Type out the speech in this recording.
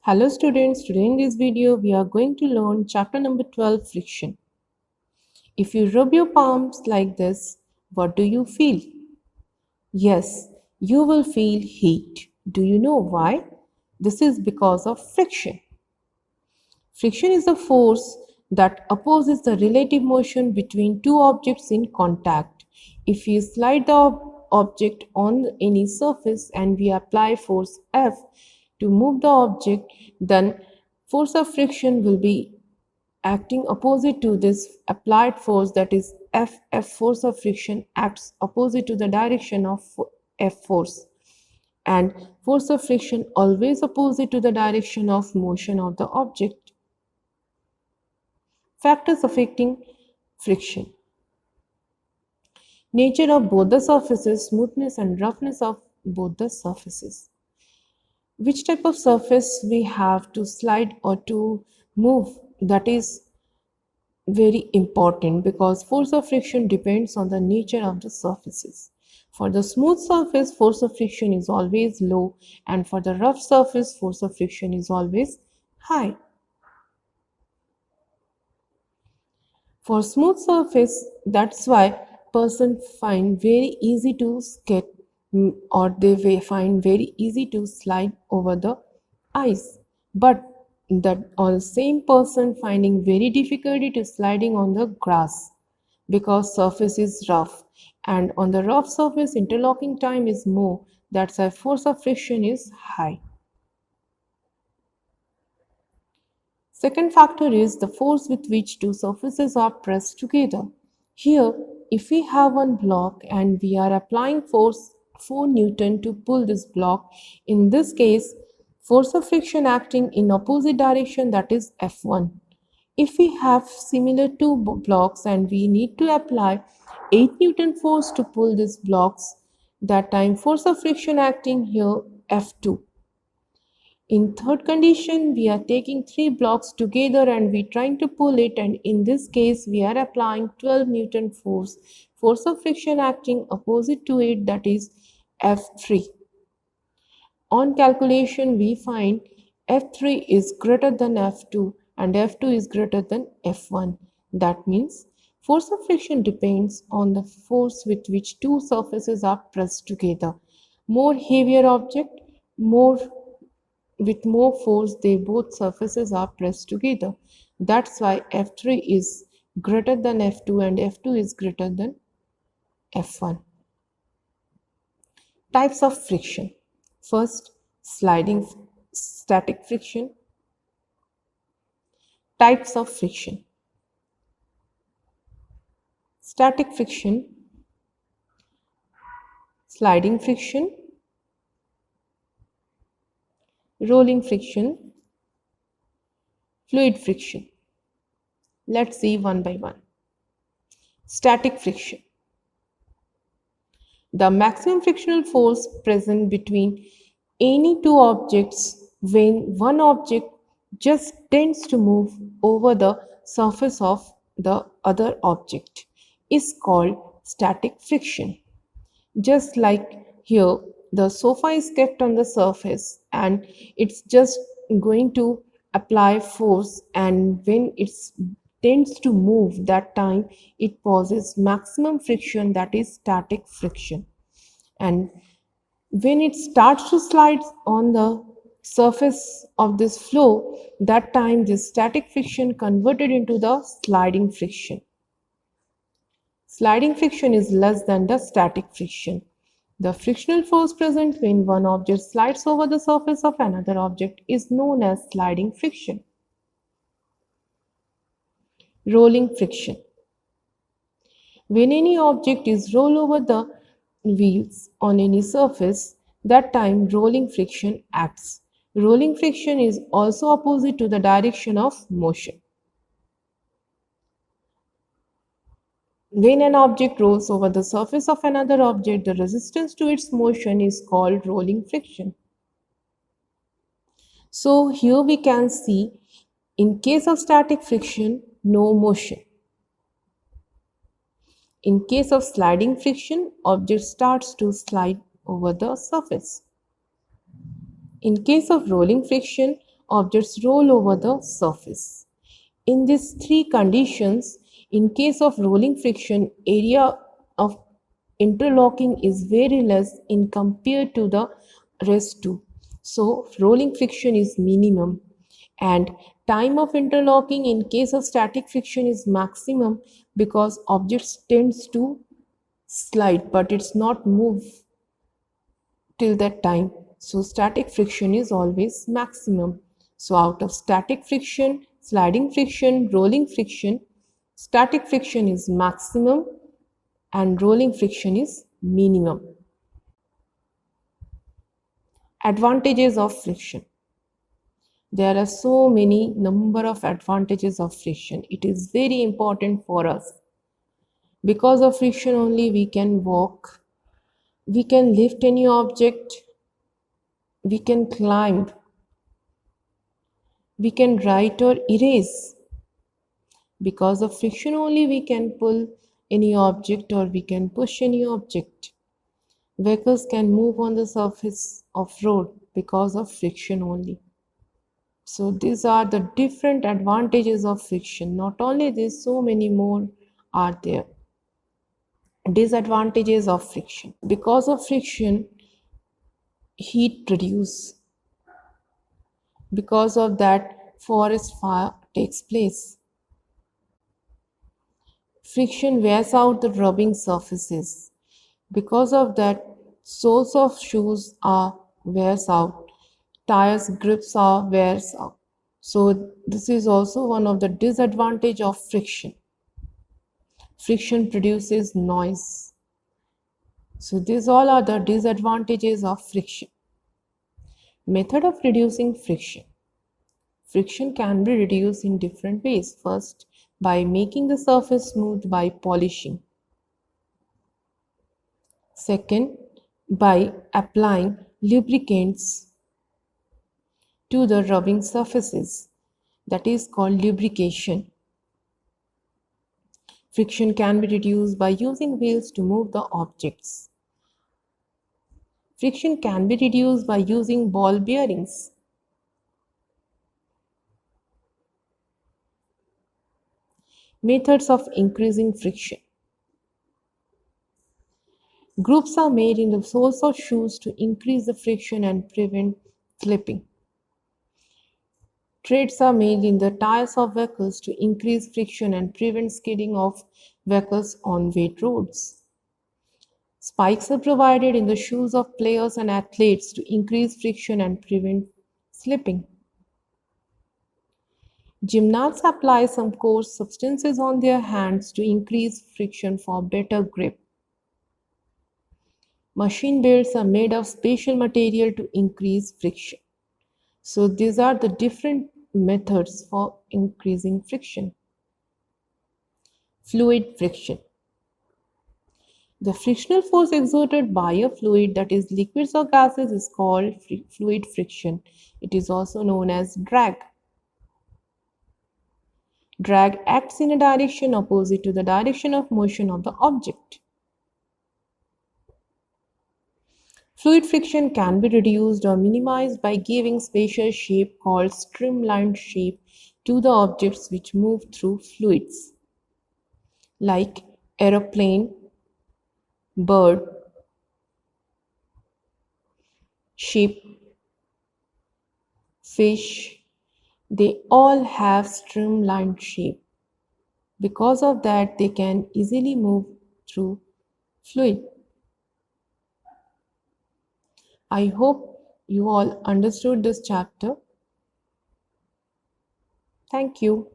Hello students, today in this video we are going to learn chapter number 12, friction. If you rub your palms like this, what do you feel? Yes, you will feel heat. Do you know why? This is because of friction. Friction is the force that opposes the relative motion between two objects in contact. If you slide the object on any surface and we apply force F to move the object, then force of friction will be acting opposite to this applied force, that is F. Force of friction acts opposite to the direction of F force, and force of friction always opposite to the direction of motion of the object. Factors affecting friction. Nature of both the surfaces, smoothness and roughness of both the surfaces. Which type of surface we have to slide or to move, that is very important because force of friction depends on the nature of the surfaces. For the smooth surface, force of friction is always low, and for the rough surface, force of friction is always high. For smooth surface, that's why person find very easy to skate or they find very easy to slide over the ice. But that or same person finding very difficulty to sliding on the grass because surface is rough, and on the rough surface interlocking time is more. That's why force of friction is high. Second factor is the force with which two surfaces are pressed together. Here, if we have one block and we are applying force 4 Newton to pull this block, in this case, force of friction acting in opposite direction, that is F1. If we have similar two blocks and we need to apply 8 Newton force to pull these blocks, that time force of friction acting here F2. In third condition, we are taking 3 blocks together and we trying to pull it, and in this case we are applying 12 Newton force of friction acting opposite to it, that is F3. On calculation we find F3 is greater than F2 and F2 is greater than F1. That means force of friction depends on the force with which two surfaces are pressed together. More heavier object, with more force, both surfaces are pressed together. That's why F3 is greater than F2 and F2 is greater than F1. Types of friction. First, static friction. Types of friction. Static friction, sliding friction, rolling friction, fluid friction. Let's see one by one. Static friction. The maximum frictional force present between any two objects when one object just tends to move over the surface of the other object is called static friction. Just like here, the sofa is kept on the surface and it's just going to apply force, and when it tends to move, that time it causes maximum friction, that is static friction. And when it starts to slide on the surface of this floor, that time this static friction converted into the sliding friction. Sliding friction is less than the static friction. The frictional force present when one object slides over the surface of another object is known as sliding friction. Rolling friction. When any object is rolled over the wheels on any surface, that time rolling friction acts. Rolling friction is also opposite to the direction of motion. When an object rolls over the surface of another object, the resistance to its motion is called rolling friction. So here we can see, in case of static friction, no motion. In case of sliding friction, object starts to slide over the surface. In case of rolling friction, objects roll over the surface. In these three conditions, in case of rolling friction, area of interlocking is very less in compared to the rest two. So rolling friction is minimum, and time of interlocking in case of static friction is maximum because objects tends to slide but it's not move till that time. So static friction is always maximum. So out of static friction, sliding friction, rolling friction, static friction is maximum and rolling friction is minimum. Advantages of friction. There are so many number of advantages of friction. It is very important for us. Because of friction only we can walk, we can lift any object, we can climb, we can write or erase. Because of friction only we can pull any object or we can push any object. Vehicles can move on the surface of road because of friction only. So these are the different advantages of friction. Not only this, so many more are there. Disadvantages of friction. Because of friction, heat produce. Because of that, forest fire takes place. Friction wears out the rubbing surfaces. Because of that, soles of shoes are wears out. Tires grips are wears out. So this is also one of the disadvantage of friction. Friction produces noise. So these all are the disadvantages of friction. Method of reducing friction. Friction can be reduced in different ways. First, by making the surface smooth by polishing. Second, by applying lubricants to the rubbing surfaces. That is called lubrication. Friction can be reduced by using wheels to move the objects. Friction can be reduced by using ball bearings. Methods of increasing friction. Grooves are made in the soles of shoes to increase the friction and prevent slipping. Treads are made in the tires of vehicles to increase friction and prevent skidding of vehicles on wet roads. Spikes are provided in the shoes of players and athletes to increase friction and prevent slipping. Gymnasts apply some coarse substances on their hands to increase friction for better grip. Machine belts are made of special material to increase friction. So these are the different methods for increasing friction. Fluid friction. The frictional force exerted by a fluid, that is liquids or gases, is called fluid friction. It is also known as drag. Drag acts in a direction opposite to the direction of motion of the object. Fluid friction can be reduced or minimized by giving special shape called streamlined shape to the objects which move through fluids, like aeroplane, bird, ship, fish. They all have streamlined shape. Because of that, they can easily move through fluid. I hope you all understood this chapter. Thank you.